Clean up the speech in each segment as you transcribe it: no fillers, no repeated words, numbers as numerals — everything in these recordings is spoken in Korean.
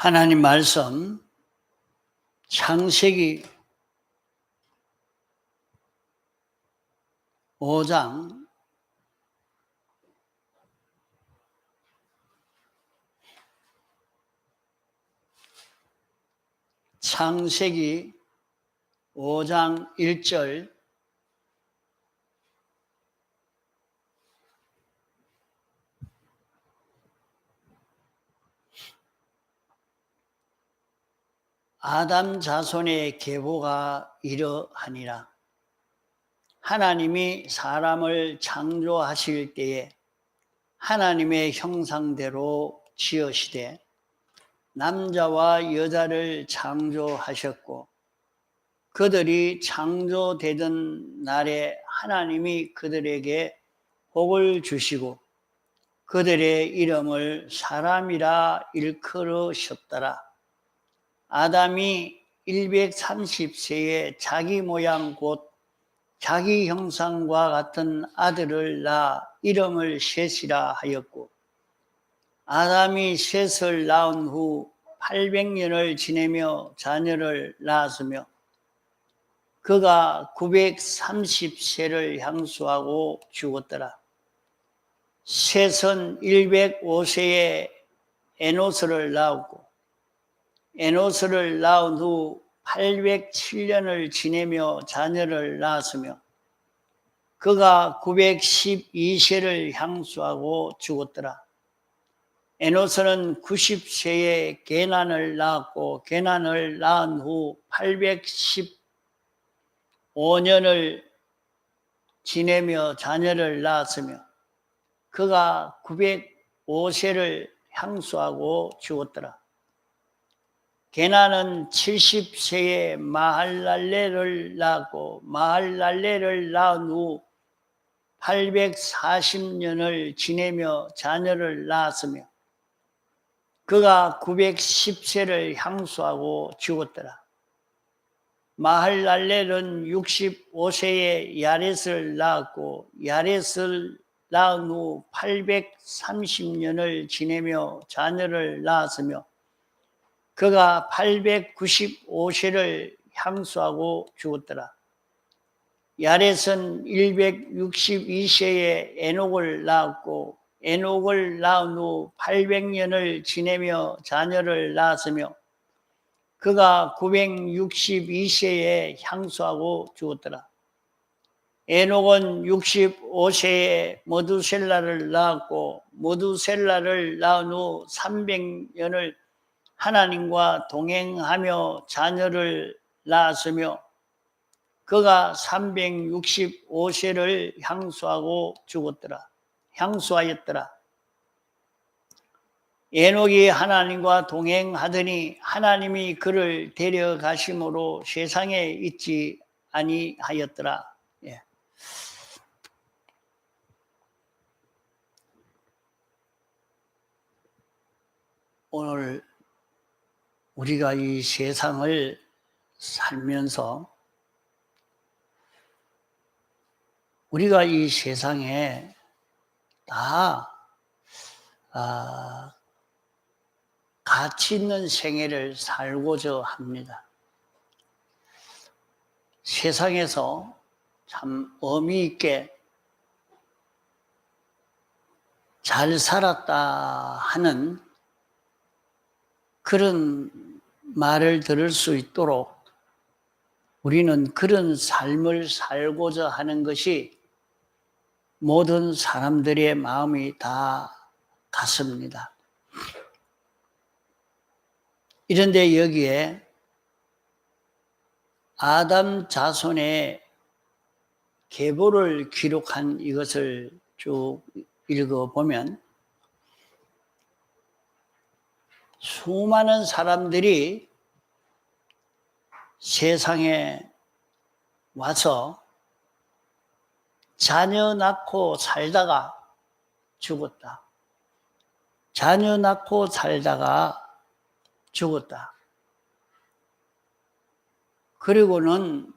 하나님 말씀 창세기 5장 1절 아담 자손의 계보가 이러하니라. 하나님이 사람을 창조하실 때에 하나님의 형상대로 지으시되 남자와 여자를 창조하셨고, 그들이 창조되던 날에 하나님이 그들에게 복을 주시고 그들의 이름을 사람이라 일컬으셨더라. 아담이 130세에 자기 모양 곧 자기 형상과 같은 아들을 낳아 이름을 셋이라 하였고, 아담이 셋을 낳은 후 800년을 지내며 자녀를 낳았으며 그가 930세를 향수하고 죽었더라. 셋은 105세에 에노스를 낳았고, 에노스를 낳은 후 807년을 지내며 자녀를 낳았으며 그가 912세를 향수하고 죽었더라. 에노스는 90세에 게난을 낳았고, 게난을 낳은 후 815년을 지내며 자녀를 낳았으며 그가 905세를 향수하고 죽었더라. 게난은 70세에 마할랄레를 낳았고, 마할랄레를 낳은 후 840년을 지내며 자녀를 낳았으며 그가 910세를 향수하고 죽었더라. 마할랄렐은 65세에 야렛을 낳았고, 야렛을 낳은 후 830년을 지내며 자녀를 낳았으며 그가 895세를 향수하고 죽었더라. 야렛은 162세에 에녹을 낳았고, 에녹을 낳은 후 800년을 지내며 자녀를 낳았으며 그가 962세에 향수하고 죽었더라. 에녹은 65세에 머두셀라를 낳았고, 머두셀라를 낳은 후 300년을 하나님과 동행하며 자녀를 낳았으며 그가 365세를 향수하였더라. 에녹이 하나님과 동행하더니 하나님이 그를 데려가심으로 세상에 있지 아니하였더라. 예. 오늘 우리가 이 세상을 살면서 우리가 이 세상에 다 가치 있는 생애를 살고자 합니다. 세상에서 참 의미 있게 잘 살았다 하는 그런 말을 들을 수 있도록 우리는 그런 삶을 살고자 하는 것이 모든 사람들의 마음이 다 같습니다. 이런데 여기에 아담 자손의 계보를 기록한 이것을 쭉 읽어보면 수많은 사람들이 세상에 와서 자녀 낳고 살다가 죽었다. 자녀 낳고 살다가 죽었다. 그리고는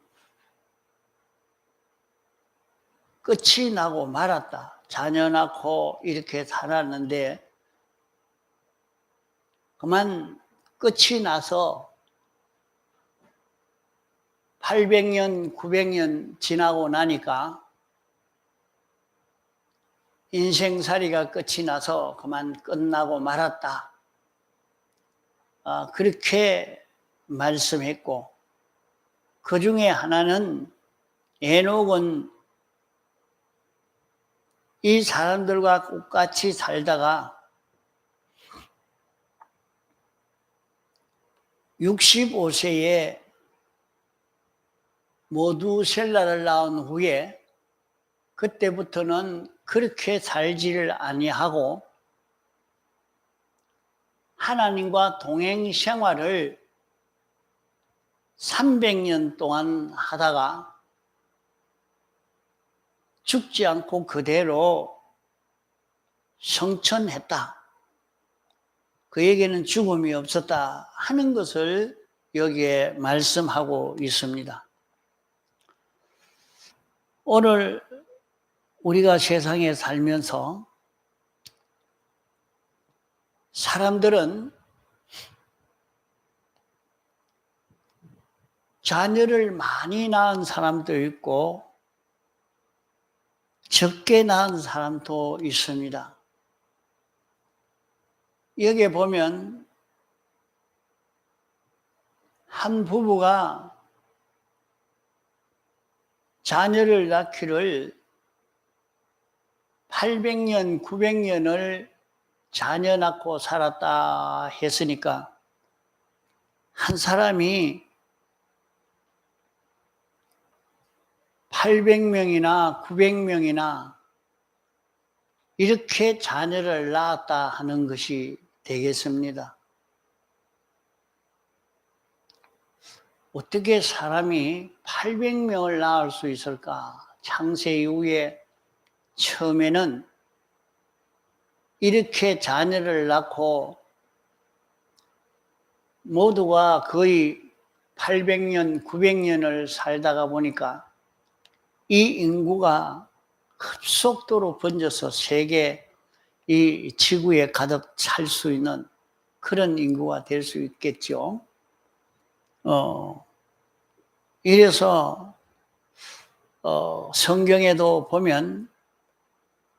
끝이 나고 말았다. 자녀 낳고 이렇게 살았는데 그만 끝이 나서 800년, 900년 지나고 나니까 인생살이가 끝이 나서 그만 끝나고 말았다. 그렇게 말씀했고, 그 중에 하나는 에녹은 이 사람들과 똑같이 살다가 65세에 모두 셀라를 낳은 후에 그때부터는 그렇게 살지를 아니하고 하나님과 동행 생활을 300년 동안 하다가 죽지 않고 그대로 성천했다. 그에게는 죽음이 없었다 하는 것을 여기에 말씀하고 있습니다. 오늘 우리가 세상에 살면서 사람들은 자녀를 많이 낳은 사람도 있고 적게 낳은 사람도 있습니다. 여기에 보면 한 부부가 자녀를 낳기를 800년, 900년을 자녀 낳고 살았다 했으니까 한 사람이 800명이나 900명이나 이렇게 자녀를 낳았다 하는 것이 되겠습니다. 어떻게 사람이 800명을 낳을 수 있을까? 창세 이후에 처음에는 이렇게 자녀를 낳고 모두가 거의 800년, 900년을 살다가 보니까 이 인구가 급속도로 번져서 세계 이 지구에 가득 찰 수 있는 그런 인구가 될 수 있겠죠. 이래서 성경에도 보면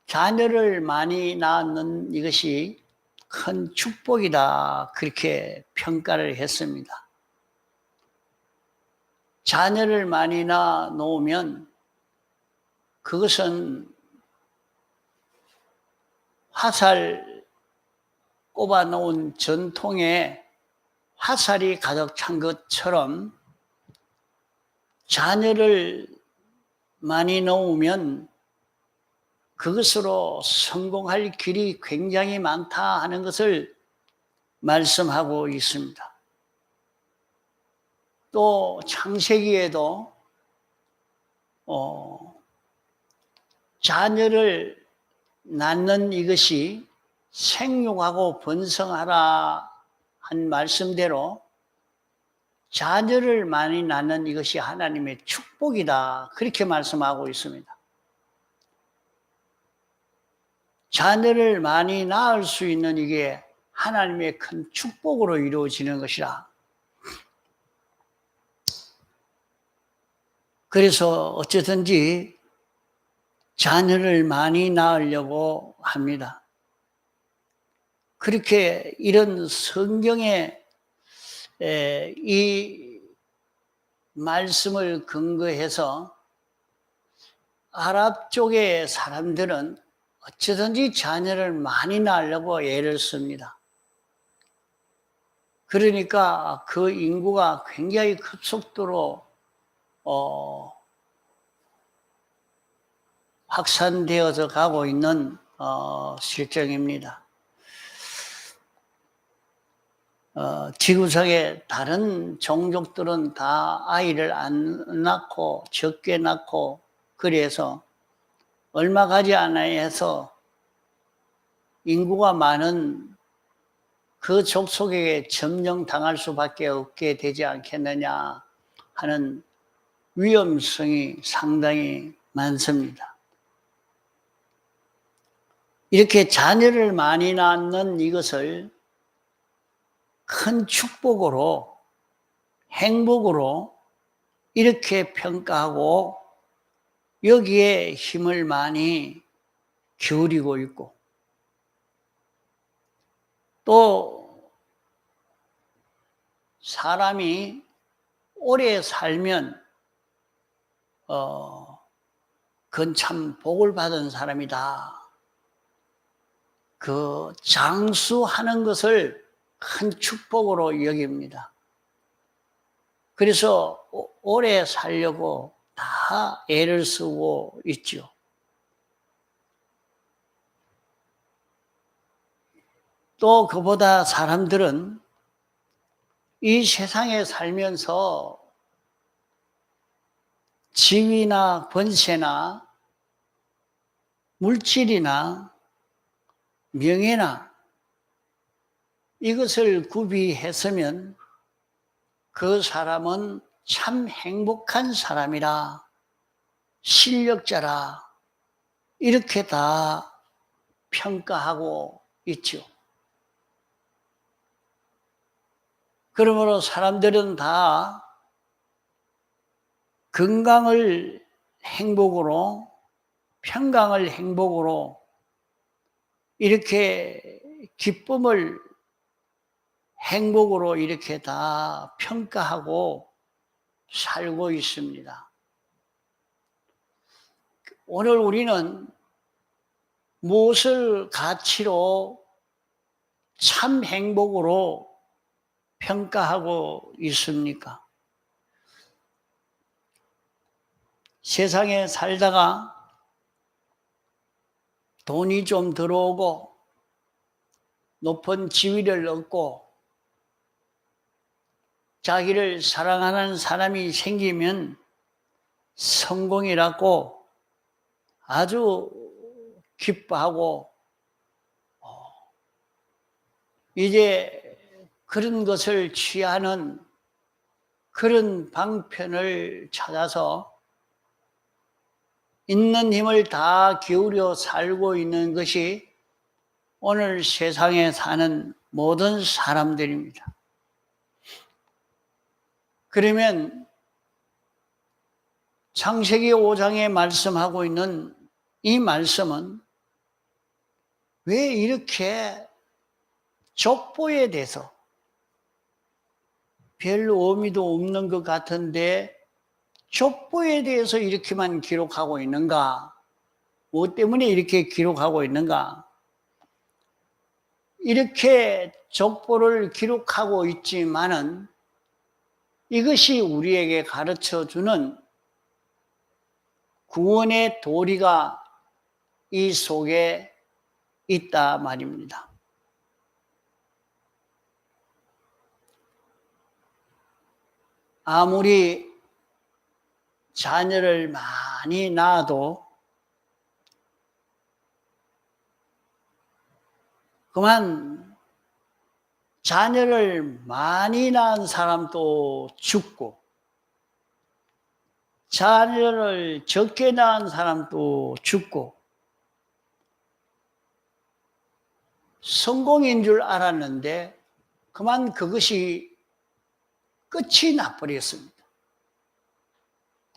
자녀를 많이 낳는 이것이 큰 축복이다 그렇게 평가를 했습니다. 자녀를 많이 낳아 놓으면 그것은 화살 꼽아 놓은 전통에 화살이 가득 찬 것처럼 자녀를 많이 놓으면 그것으로 성공할 길이 굉장히 많다 하는 것을 말씀하고 있습니다. 또 창세기에도 자녀를 낳는 이것이 생육하고 번성하라 한 말씀대로 자녀를 많이 낳는 이것이 하나님의 축복이다 그렇게 말씀하고 있습니다. 자녀를 많이 낳을 수 있는 이게 하나님의 큰 축복으로 이루어지는 것이라. 그래서 어쨌든지 자녀를 많이 낳으려고 합니다. 그렇게 이런 성경의 이 말씀을 근거해서 아랍 쪽의 사람들은 어쩌든지 자녀를 많이 낳으려고 애를 씁니다. 그러니까 그 인구가 굉장히 급속도로 확산되어서 가고 있는 실정입니다. 지구상의 다른 종족들은 다 아이를 안 낳고 적게 낳고 그래서 얼마 가지 않아야 해서 인구가 많은 그 족속에게 점령당할 수밖에 없게 되지 않겠느냐 하는 위험성이 상당히 많습니다. 이렇게 자녀를 많이 낳는 이것을 큰 축복으로, 행복으로 이렇게 평가하고 여기에 힘을 많이 기울이고 있고, 또 사람이 오래 살면 그건 참 복을 받은 사람이다. 그 장수하는 것을 큰 축복으로 여깁니다. 그래서 오래 살려고 다 애를 쓰고 있죠. 또 그보다 사람들은 이 세상에 살면서 지위나 권세나 물질이나 명예나 이것을 구비했으면 그 사람은 참 행복한 사람이라, 실력자라, 이렇게 다 평가하고 있죠. 그러므로 사람들은 다 건강을 행복으로, 평강을 행복으로 이렇게 기쁨을 행복으로 이렇게 다 평가하고 살고 있습니다. 오늘 우리는 무엇을 가치로 참 행복으로 평가하고 있습니까? 세상에 살다가 돈이 좀 들어오고 높은 지위를 얻고 자기를 사랑하는 사람이 생기면 성공이라고 아주 기뻐하고 이제 그런 것을 취하는 그런 방편을 찾아서 있는 힘을 다 기울여 살고 있는 것이 오늘 세상에 사는 모든 사람들입니다. 그러면 창세기 5장에 말씀하고 있는 이 말씀은 왜 이렇게 족보에 대해서 별 의미도 없는 것 같은데 족보에 대해서 이렇게만 기록하고 있는가? 뭐 때문에 이렇게 기록하고 있는가? 이렇게 족보를 기록하고 있지만은 이것이 우리에게 가르쳐주는 구원의 도리가 이 속에 있다 말입니다. 아무리 자녀를 많이 낳아도 그만 자녀를 많이 낳은 사람도 죽고 자녀를 적게 낳은 사람도 죽고 성공인 줄 알았는데 그만 그것이 끝이 나버렸습니다.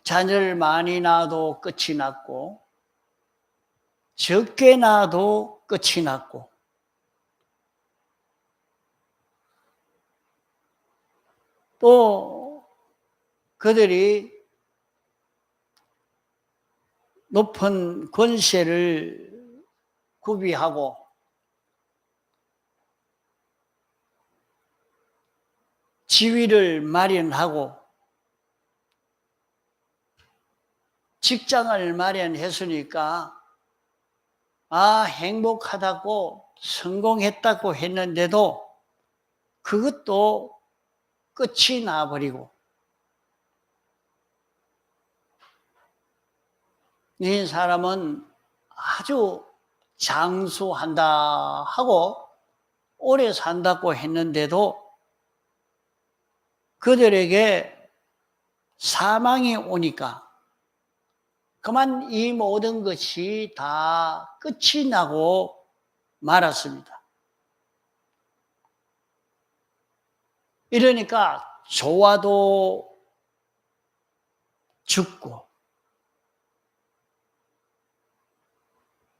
자녀를 많이 낳아도 끝이 났고 적게 낳아도 끝이 났고 또 그들이 높은 권세를 구비하고 지위를 마련하고 직장을 마련했으니까 행복하다고 성공했다고 했는데도 그것도 끝이 나버리고 이 사람은 아주 장수한다 하고 오래 산다고 했는데도 그들에게 사망이 오니까 그만 이 모든 것이 다 끝이 나고 말았습니다. 이러니까 좋아도 죽고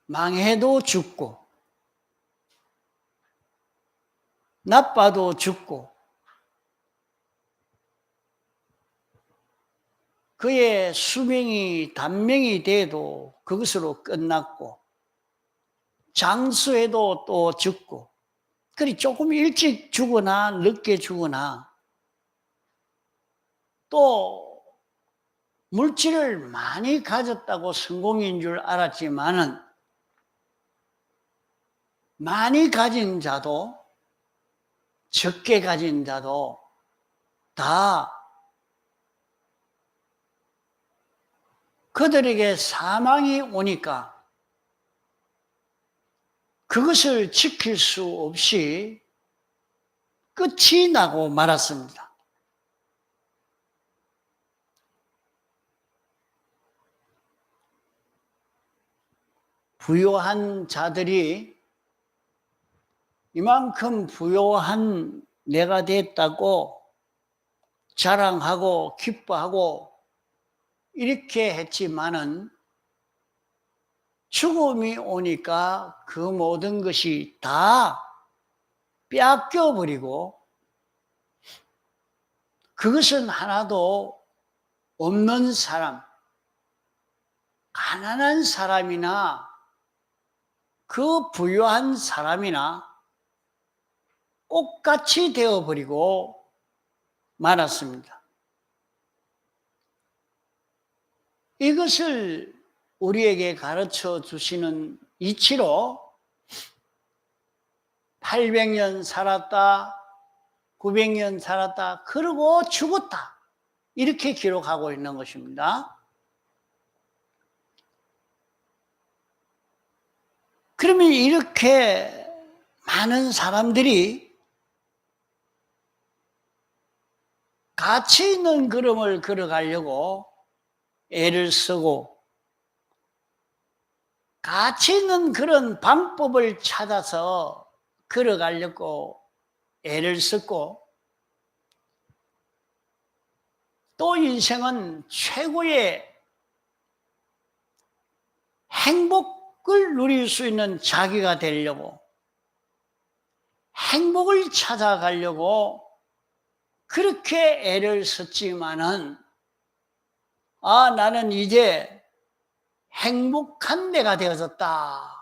망해도 죽고 나빠도 죽고 그의 수명이 단명이 돼도 그것으로 끝났고 장수해도 또 죽고 그리 조금 일찍 죽거나 늦게 죽거나 또 물질을 많이 가졌다고 성공인 줄 알았지만은 많이 가진 자도 적게 가진 자도 다 그들에게 사망이 오니까 그것을 지킬 수 없이 끝이 나고 말았습니다. 부요한 자들이 이만큼 부요한 내가 됐다고 자랑하고 기뻐하고 이렇게 했지만은 죽음이 오니까 그 모든 것이 다 빼앗겨 버리고 그것은 하나도 없는 사람, 가난한 사람이나 그 부유한 사람이나 똑같이 되어버리고 말았습니다. 이것을 우리에게 가르쳐 주시는 이치로 800년 살았다, 900년 살았다, 그러고 죽었다. 이렇게 기록하고 있는 것입니다. 그러면 이렇게 많은 사람들이 가치 있는 걸음을 걸어가려고 애를 쓰고 가치 있는 그런 방법을 찾아서 걸어가려고 애를 썼고 또 인생은 최고의 행복을 누릴 수 있는 자기가 되려고 행복을 찾아가려고 그렇게 애를 썼지만은 나는 이제 행복한 내가 되어졌다.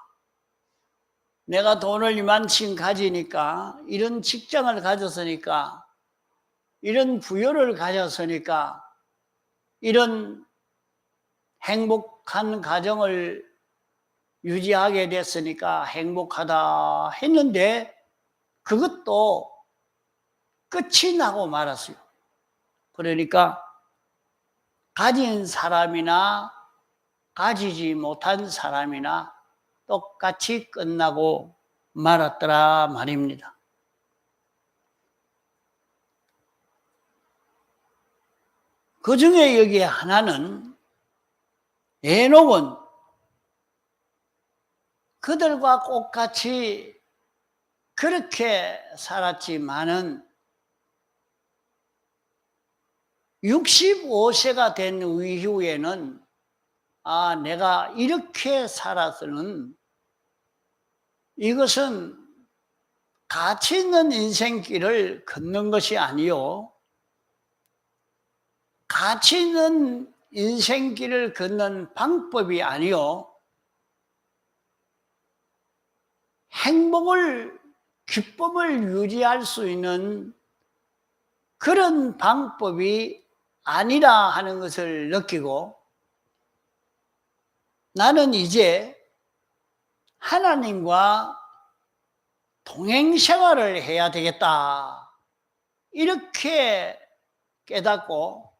내가 돈을 이만큼 가지니까 이런 직장을 가졌으니까 이런 부여를 가졌으니까 이런 행복한 가정을 유지하게 됐으니까 행복하다 했는데 그것도 끝이 나고 말았어요. 그러니까 가진 사람이나 가지지 못한 사람이나 똑같이 끝나고 말았더라 말입니다. 그 중에 여기 하나는 에녹은 그들과 똑같이 그렇게 살았지만은 65세가 된 이후에는 내가 이렇게 살아서는 이것은 가치 있는 인생길을 걷는 것이 아니요 가치 있는 인생길을 걷는 방법이 아니요 행복을 기쁨을 유지할 수 있는 그런 방법이 아니라 하는 것을 느끼고 나는 이제 하나님과 동행 생활을 해야 되겠다. 이렇게 깨닫고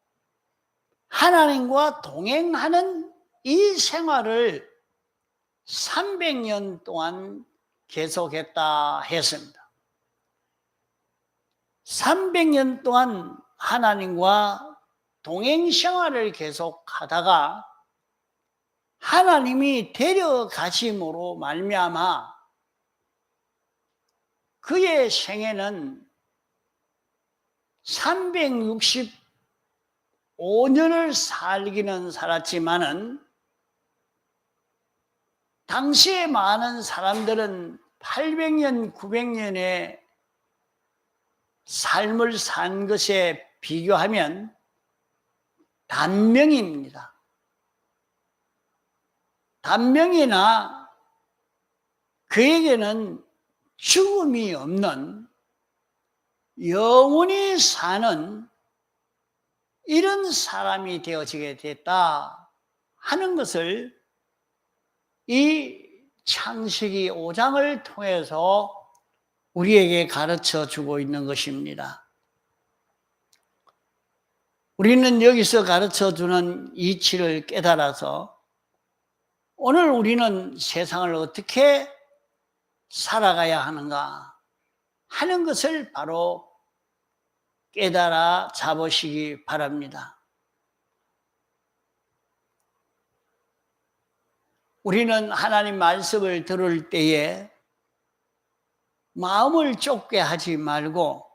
하나님과 동행하는 이 생활을 300년 동안 계속했다 했습니다. 300년 동안 하나님과 동행 생활을 계속하다가 하나님이 데려가심으로 말미암아 그의 생애는 365년을 살기는 살았지만은 당시에 많은 사람들은 800년, 900년의 삶을 산 것에 비교하면 단명입니다. 단명이나 그에게는 죽음이 없는 영원히 사는 이런 사람이 되어지게 됐다 하는 것을 이 창세기 5장을 통해서 우리에게 가르쳐 주고 있는 것입니다. 우리는 여기서 가르쳐 주는 이치를 깨달아서 오늘 우리는 세상을 어떻게 살아가야 하는가 하는 것을 바로 깨달아 잡으시기 바랍니다. 우리는 하나님 말씀을 들을 때에 마음을 좁게 하지 말고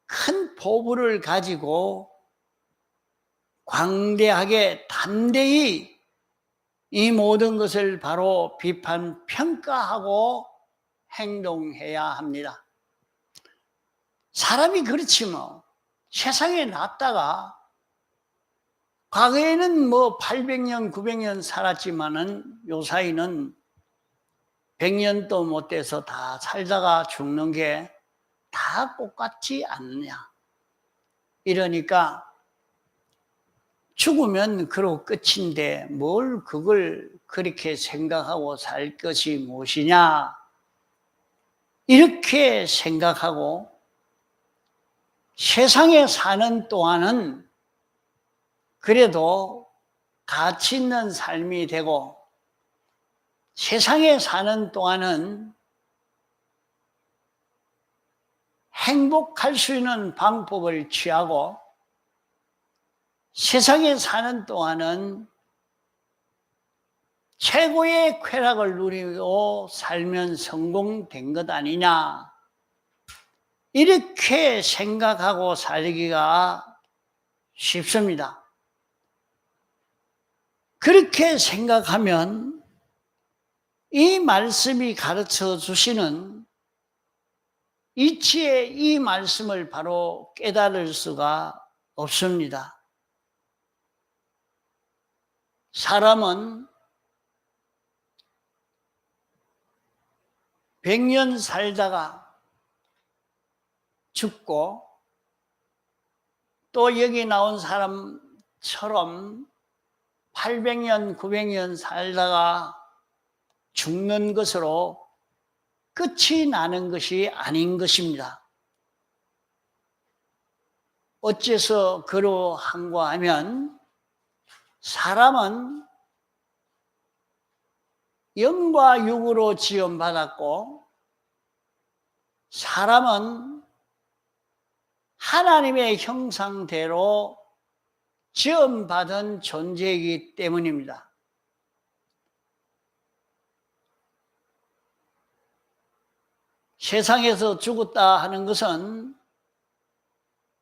큰 포부를 가지고 광대하게 담대히 이 모든 것을 바로 비판, 평가하고 행동해야 합니다. 사람이 그렇지 뭐. 세상에 났다가 과거에는 800년, 900년 살았지만은 요 사이는 100년도 못 돼서 다 살다가 죽는 게 다 똑같지 않느냐. 이러니까 죽으면 그러고 끝인데 뭘 그걸 그렇게 생각하고 살 것이 무엇이냐. 이렇게 생각하고 세상에 사는 동안은 그래도 가치 있는 삶이 되고 세상에 사는 동안은 행복할 수 있는 방법을 취하고 세상에 사는 동안은 최고의 쾌락을 누리고 살면 성공된 것 아니냐. 이렇게 생각하고 살기가 쉽습니다. 그렇게 생각하면 이 말씀이 가르쳐 주시는 이치의 이 말씀을 바로 깨달을 수가 없습니다. 사람은 100년 살다가 죽고 또 여기 나온 사람처럼 800년, 900년 살다가 죽는 것으로 끝이 나는 것이 아닌 것입니다. 어째서 그러한가 하면 사람은 영과 육으로 지음받았고 사람은 하나님의 형상대로 지음받은 존재이기 때문입니다. 세상에서 죽었다 하는 것은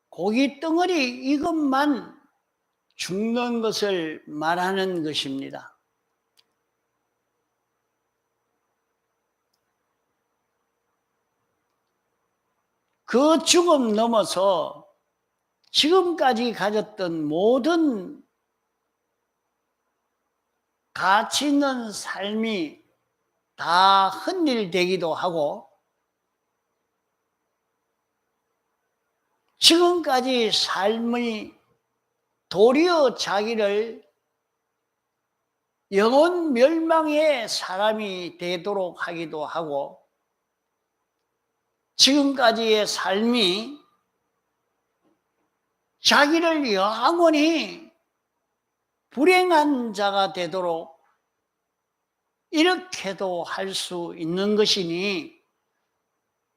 고기 덩어리 이것만 죽는 것을 말하는 것입니다. 그 죽음 넘어서 지금까지 가졌던 모든 가치 있는 삶이 다 헛일되기도 하고 지금까지 삶이 도리어 자기를 영혼 멸망의 사람이 되도록 하기도 하고 지금까지의 삶이 자기를 영원히 불행한 자가 되도록 이렇게도 할 수 있는 것이니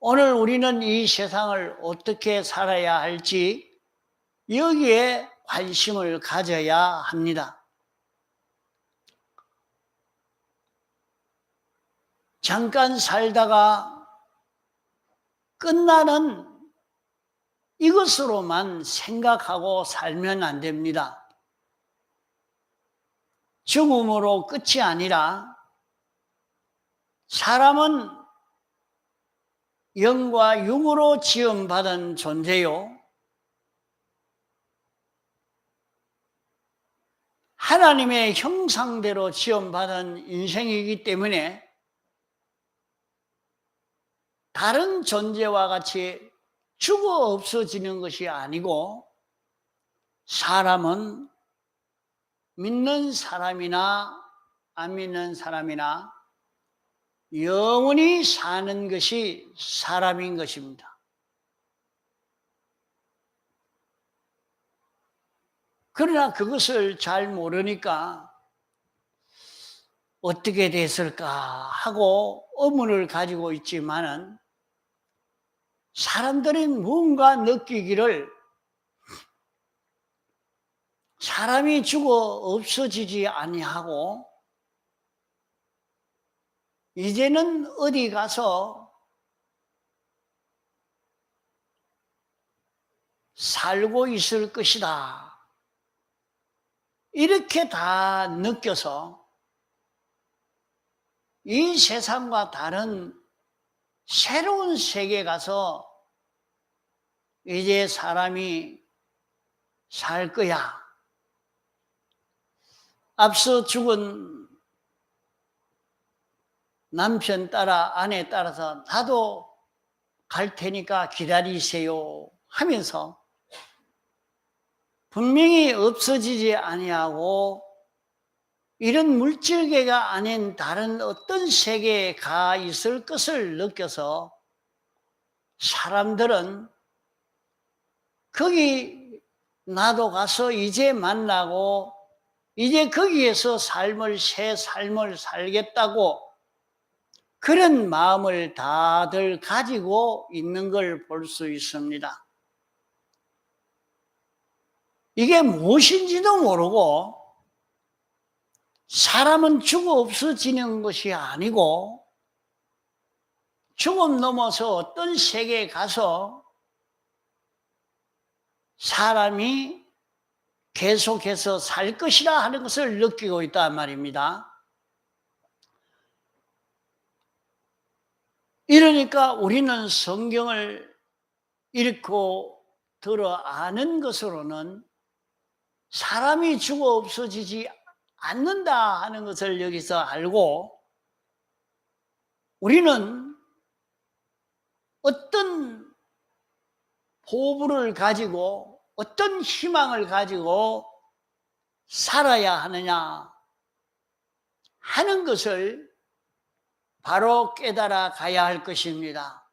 오늘 우리는 이 세상을 어떻게 살아야 할지 여기에 관심을 가져야 합니다. 잠깐 살다가 끝나는 이것으로만 생각하고 살면 안 됩니다. 죽음으로 끝이 아니라 사람은 영과 육으로 지음받은 존재요, 하나님의 형상대로 지음받은 인생이기 때문에 다른 존재와 같이 죽어 없어지는 것이 아니고, 사람은 믿는 사람이나 안 믿는 사람이나 영원히 사는 것이 사람인 것입니다. 그러나 그것을 잘 모르니까 어떻게 됐을까 하고 의문을 가지고 있지만은, 사람들은 뭔가 느끼기를 사람이 죽어 없어지지 아니하고 이제는 어디 가서 살고 있을 것이다, 이렇게 다 느껴서 이 세상과 다른 새로운 세계에 가서 이제 사람이 살 거야. 앞서 죽은 남편 따라 아내 따라서 나도 갈 테니까 기다리세요 하면서 분명히 없어지지 아니하고 이런 물질계가 아닌 다른 어떤 세계에 가 있을 것을 느껴서 사람들은 거기 나도 가서 이제 만나고 이제 거기에서 새 삶을 살겠다고 그런 마음을 다들 가지고 있는 걸 볼 수 있습니다. 이게 무엇인지도 모르고 사람은 죽어 없어지는 것이 아니고 죽음 넘어서 어떤 세계에 가서 사람이 계속해서 살 것이라 하는 것을 느끼고 있단 말입니다. 이러니까 우리는 성경을 읽고 들어 아는 것으로는 사람이 죽어 없어지지 않는다 하는 것을 여기서 알고, 우리는 어떤 포부를 가지고 어떤 희망을 가지고 살아야 하느냐 하는 것을 바로 깨달아 가야 할 것입니다.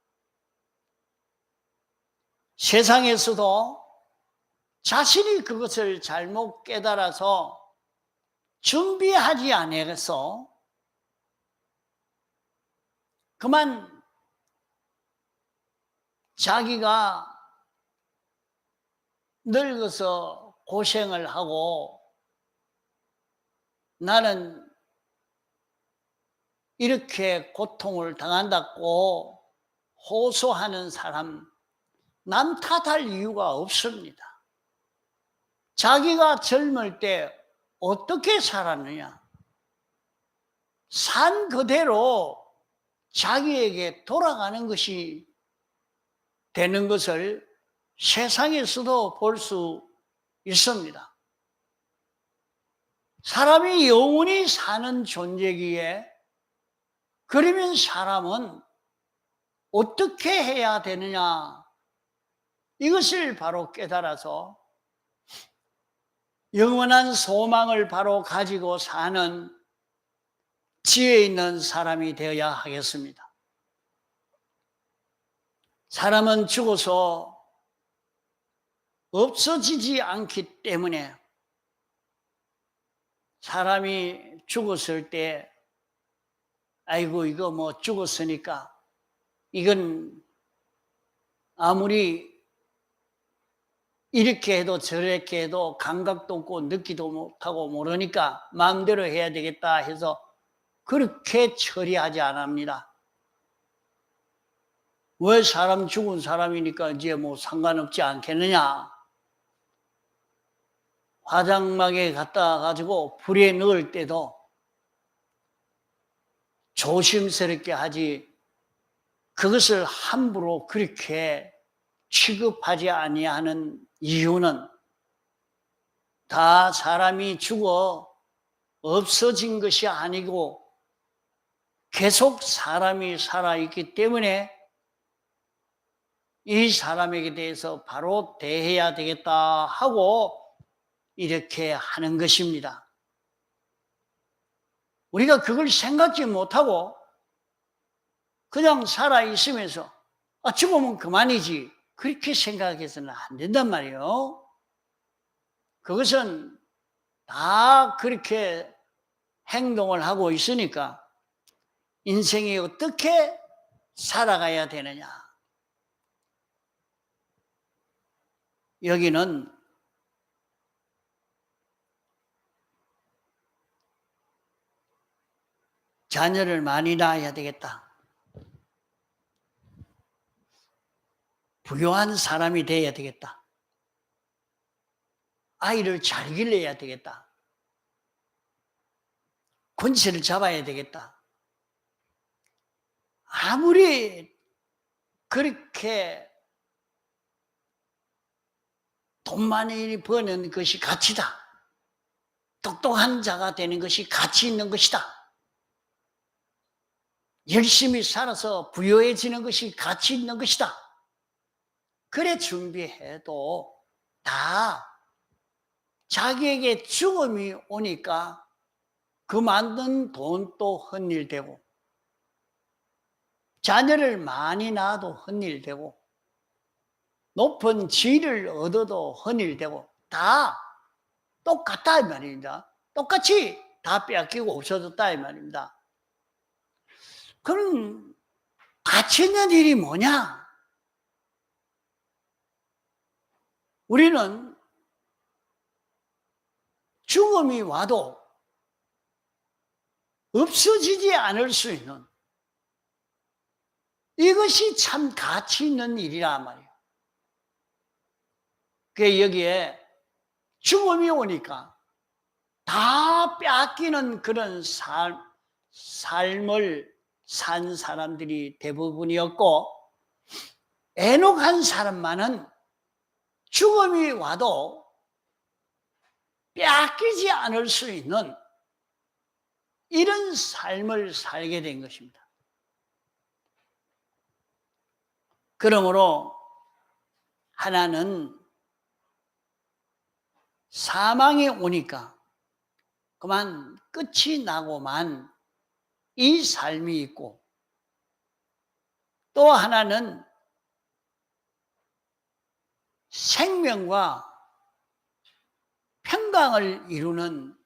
세상에서도 자신이 그것을 잘못 깨달아서 준비하지 않아서 그만 자기가 늙어서 고생을 하고 나는 이렇게 고통을 당한다고 호소하는 사람, 남 탓할 이유가 없습니다. 자기가 젊을 때 어떻게 살았느냐, 산 그대로 자기에게 돌아가는 것이 되는 것을 세상에서도 볼 수 있습니다. 사람이 영원히 사는 존재기에, 그러면 사람은 어떻게 해야 되느냐, 이것을 바로 깨달아서 영원한 소망을 바로 가지고 사는 지혜 있는 사람이 되어야 하겠습니다. 사람은 죽어서 없어지지 않기 때문에 사람이 죽었을 때 아이고 이거 뭐 죽었으니까 이건 아무리 이렇게 해도 저렇게 해도 감각도 없고 느끼도 못하고 모르니까 마음대로 해야 되겠다 해서 그렇게 처리하지 않습니다. 왜 사람 죽은 사람이니까 이제 뭐 상관없지 않겠느냐. 화장막에 갖다 가지고 불에 넣을 때도 조심스럽게 하지 그것을 함부로 그렇게 취급하지 아니하는 이유는 다 사람이 죽어 없어진 것이 아니고 계속 사람이 살아있기 때문에 이 사람에게 대해서 바로 대해야 되겠다 하고 이렇게 하는 것입니다. 우리가 그걸 생각지 못하고 그냥 살아있으면서 죽으면 그만이지 그렇게 생각해서는 안 된단 말이에요. 그것은 다 그렇게 행동을 하고 있으니까 인생이 어떻게 살아가야 되느냐. 여기는 자녀를 많이 낳아야 되겠다. 부유한 사람이 되어야 되겠다. 아이를 잘 길러야 되겠다. 권세를 잡아야 되겠다. 아무리 그렇게 돈 많이 버는 것이 가치다. 똑똑한 자가 되는 것이 가치 있는 것이다. 열심히 살아서 부유해지는 것이 가치 있는 것이다. 그래 준비해도 다 자기에게 죽음이 오니까 그 만든 돈도 헛일되고 자녀를 많이 낳아도 헛일되고 높은 지위를 얻어도 헛일되고 다 똑같다 이 말입니다. 똑같이 다 빼앗기고 없어졌다 이 말입니다. 그럼 가치 있는 일이 뭐냐? 우리는 죽음이 와도 없어지지 않을 수 있는 이것이 참 가치 있는 일이란 말이에요. 그 여기에 죽음이 오니까 다 빼앗기는 그런 삶을 산 사람들이 대부분이었고 애녹한 사람만은 죽음이 와도 빼앗기지 않을 수 있는 이런 삶을 살게 된 것입니다. 그러므로 하나는 사망이 오니까 그만 끝이 나고만 이 삶이 있고 또 하나는 생명과 평강을 이루는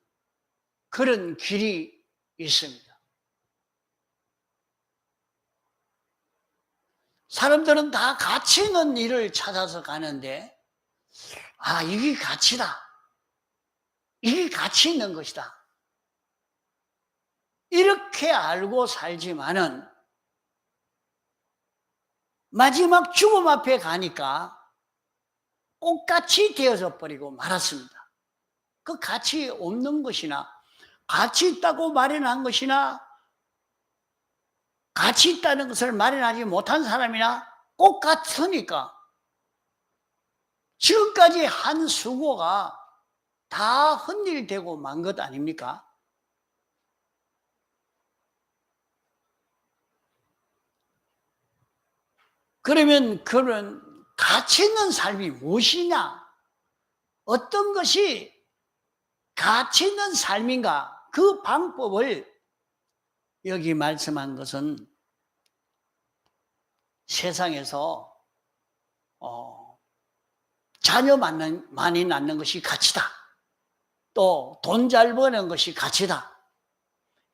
그런 길이 있습니다. 사람들은 다 가치 있는 일을 찾아서 가는데 이게 가치다. 이게 가치 있는 것이다. 이렇게 알고 살지만은 마지막 죽음 앞에 가니까 꽃같이 되어져 버리고 말았습니다. 그 가치 없는 것이나 가치 있다고 마련한 것이나 가치 있다는 것을 마련하지 못한 사람이나 꽃같으니까 지금까지 한 수고가 다 헛일되고 만 것 아닙니까? 그러면 그런 가치 있는 삶이 무엇이냐? 어떤 것이 가치 있는 삶인가? 그 방법을 여기 말씀한 것은 세상에서 자녀 많이 낳는 것이 가치다. 또 돈 잘 버는 것이 가치다.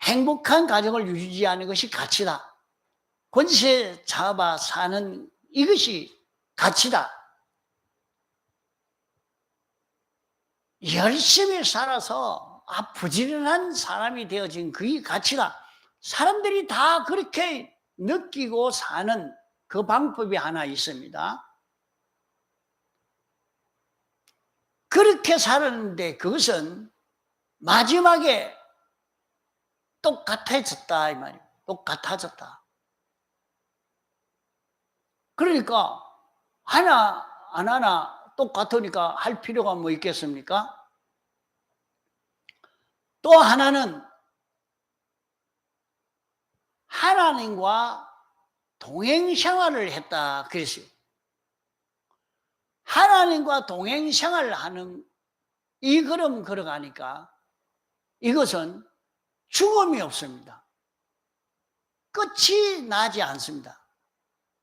행복한 가정을 유지하는 것이 가치다. 권세 잡아 사는 이것이 가치다. 열심히 살아서 부지런한 사람이 되어진 그게 가치다. 사람들이 다 그렇게 느끼고 사는 그 방법이 하나 있습니다. 그렇게 살았는데 그것은 마지막에 똑같아졌다 이 말이에요. 똑같아졌다. 그러니까 하나 안 하나 똑같으니까 할 필요가 뭐 있겠습니까? 또 하나는 하나님과 동행생활을 했다 그랬어요. 하나님과 동행생활을 하는 이 걸음 걸어가니까 이것은 죽음이 없습니다. 끝이 나지 않습니다.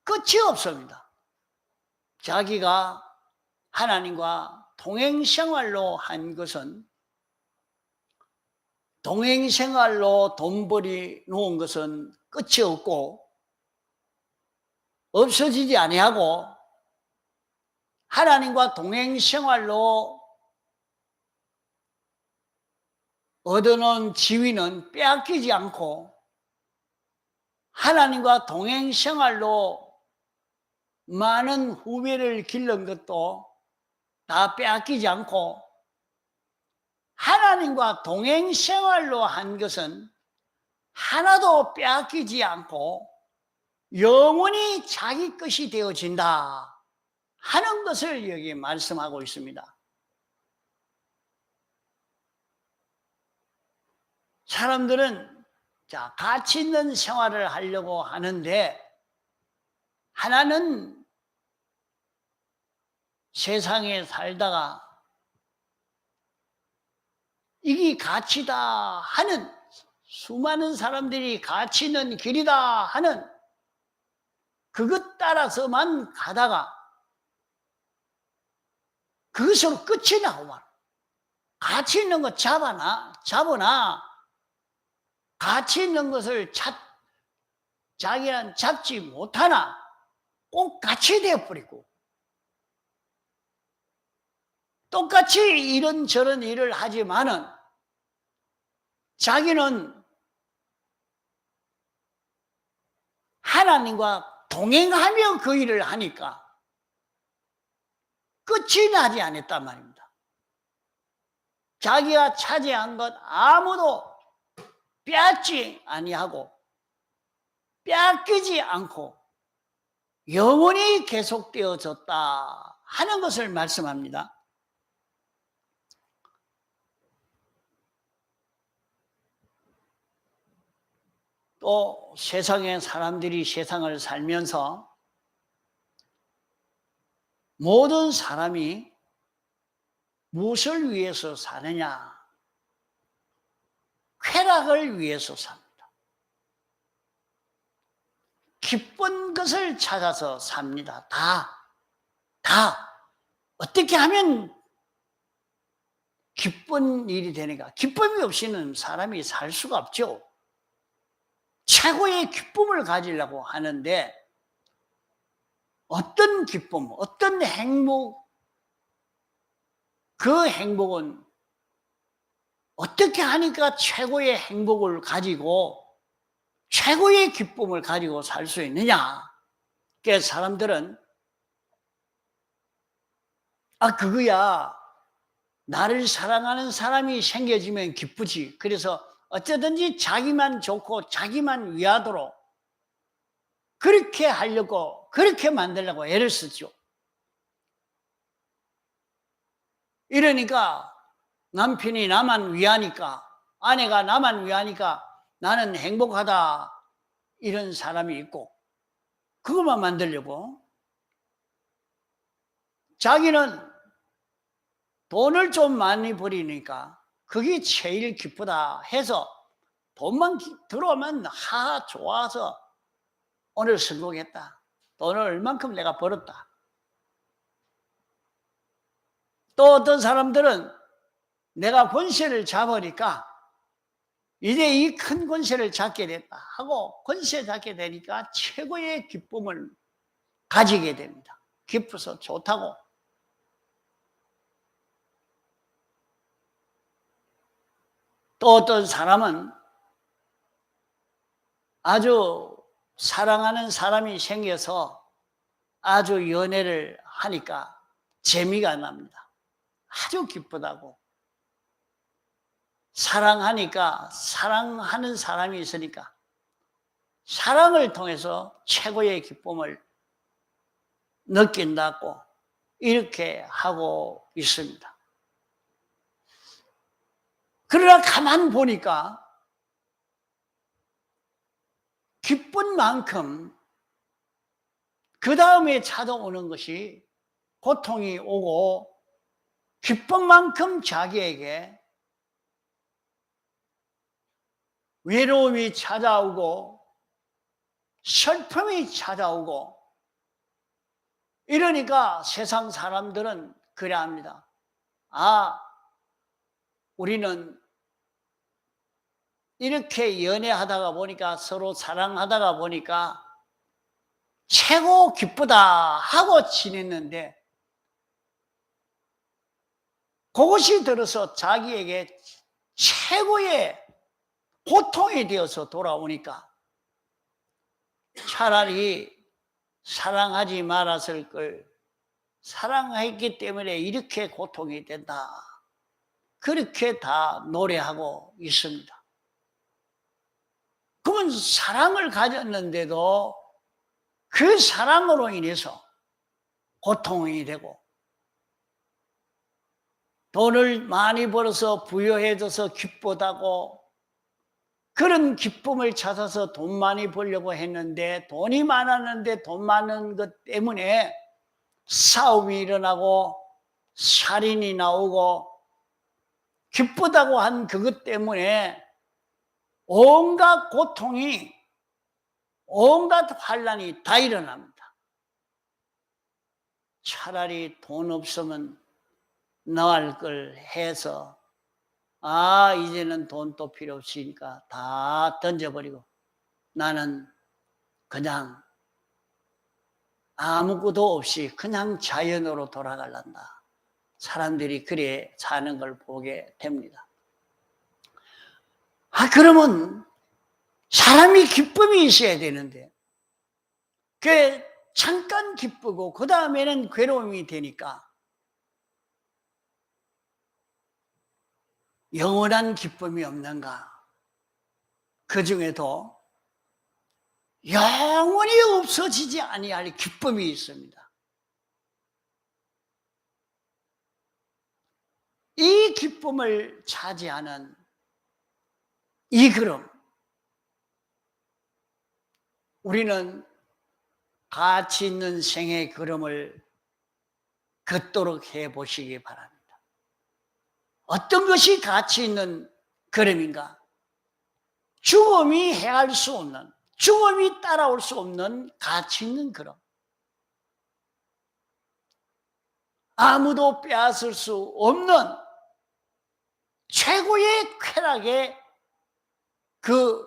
끝이 없습니다. 자기가 하나님과 동행생활로 한 것은, 동행생활로 돈벌이 놓은 것은 끝이 없고 없어지지 아니하고, 하나님과 동행생활로 얻어놓은 지위는 빼앗기지 않고, 하나님과 동행생활로 많은 후배를 기른 것도 다 빼앗기지 않고, 하나님과 동행생활로 한 것은 하나도 빼앗기지 않고 영원히 자기 것이 되어진다 하는 것을 여기 말씀하고 있습니다. 사람들은 가치 있는 생활을 하려고 하는데, 하나는 세상에 살다가 이게 가치다 하는, 수많은 사람들이 가치 있는 길이다 하는 그것 따라서만 가다가 그것으로 끝이 나고 말. 가치 있는 것 잡으나 가치 있는 것을 자기는 잡지 못하나 꼭 같이 되어버리고, 똑같이 이런저런 일을 하지만은 자기는 하나님과 동행하며 그 일을 하니까 끝이 나지 않았단 말입니다. 자기가 차지한 것 아무도 빼앗지 아니하고 빼앗기지 않고 영원히 계속되어졌다 하는 것을 말씀합니다. 또 세상의 사람들이 세상을 살면서 모든 사람이 무엇을 위해서 사느냐? 쾌락을 위해서 삽니다. 기쁜 것을 찾아서 삽니다. 다. 어떻게 하면 기쁜 일이 되는가? 기쁨이 없이는 사람이 살 수가 없죠. 최고의 기쁨을 가지려고 하는데, 어떤 기쁨, 어떤 행복, 그 행복은 어떻게 하니까 최고의 행복을 가지고 최고의 기쁨을 가지고 살 수 있느냐? 그래서 사람들은 그거야, 나를 사랑하는 사람이 생겨지면 기쁘지. 그래서 어쩌든지 자기만 좋고 자기만 위하도록 그렇게 하려고, 그렇게 만들려고 애를 쓰죠. 이러니까 남편이 나만 위하니까, 아내가 나만 위하니까 나는 행복하다, 이런 사람이 있고, 그것만 만들려고 자기는 돈을 좀 많이 벌이니까 그게 제일 기쁘다 해서 돈만 들어오면 좋아서 오늘 성공했다, 돈을 얼만큼 내가 벌었다. 또 어떤 사람들은 내가 권세를 잡으니까 이제 이 큰 권세를 잡게 됐다 하고 권세 잡게 되니까 최고의 기쁨을 가지게 됩니다. 기뻐서 좋다고. 또 어떤 사람은 아주 사랑하는 사람이 생겨서 아주 연애를 하니까 재미가 납니다. 아주 기쁘다고. 사랑하니까, 사랑하는 사람이 있으니까 사랑을 통해서 최고의 기쁨을 느낀다고 이렇게 하고 있습니다. 그러나 가만 보니까 기쁜 만큼 그 다음에 찾아오는 것이 고통이 오고, 기쁜 만큼 자기에게 외로움이 찾아오고 슬픔이 찾아오고, 이러니까 세상 사람들은 그래 합니다. 아, 우리는 이렇게 연애하다가 보니까, 서로 사랑하다가 보니까 최고 기쁘다 하고 지냈는데, 그것이 들어서 자기에게 최고의 고통이 되어서 돌아오니까 차라리 사랑하지 말았을 걸, 사랑했기 때문에 이렇게 고통이 된다, 그렇게 다 노래하고 있습니다. 그러면 사랑을 가졌는데도 그 사랑으로 인해서 고통이 되고, 돈을 많이 벌어서 부유해져서 기쁘다고, 그런 기쁨을 찾아서 돈 많이 벌려고 했는데, 돈이 많았는데 돈 많은 것 때문에 싸움이 일어나고 살인이 나오고, 기쁘다고 한 그것 때문에 온갖 고통이, 온갖 환난이 다 일어납니다. 차라리 돈 없으면 나을 걸 해서, 아, 이제는 돈도 필요 없으니까 다 던져버리고 나는 그냥 아무것도 없이 그냥 자연으로 돌아갈란다. 사람들이 그래 사는 걸 보게 됩니다. 아, 그러면 사람이 기쁨이 있어야 되는데, 그 잠깐 기쁘고 그 다음에는 괴로움이 되니까 영원한 기쁨이 없는가? 그 중에도 영원히 없어지지 아니할 기쁨이 있습니다. 이 기쁨을 차지하는 이 걸음, 우리는 가치 있는 생의 걸음을 걷도록 해보시기 바랍니다. 어떤 것이 가치 있는 걸음인가? 죽음이 해할 수 없는, 죽음이 따라올 수 없는 가치 있는 걸음. 아무도 빼앗을 수 없는 최고의 쾌락의 그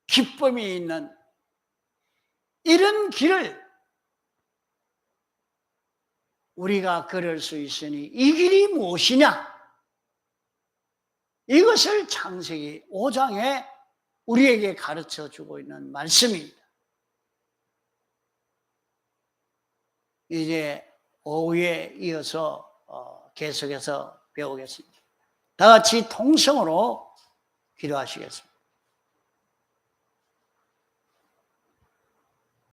기쁨이 있는 이런 길을 우리가 걸을 수 있으니 이 길이 무엇이냐? 이것을 창세기 5장에 우리에게 가르쳐 주고 있는 말씀입니다. 이제 오후에 이어서 계속해서 배우겠습니다. 다 같이 통성으로 기도하시겠습니다.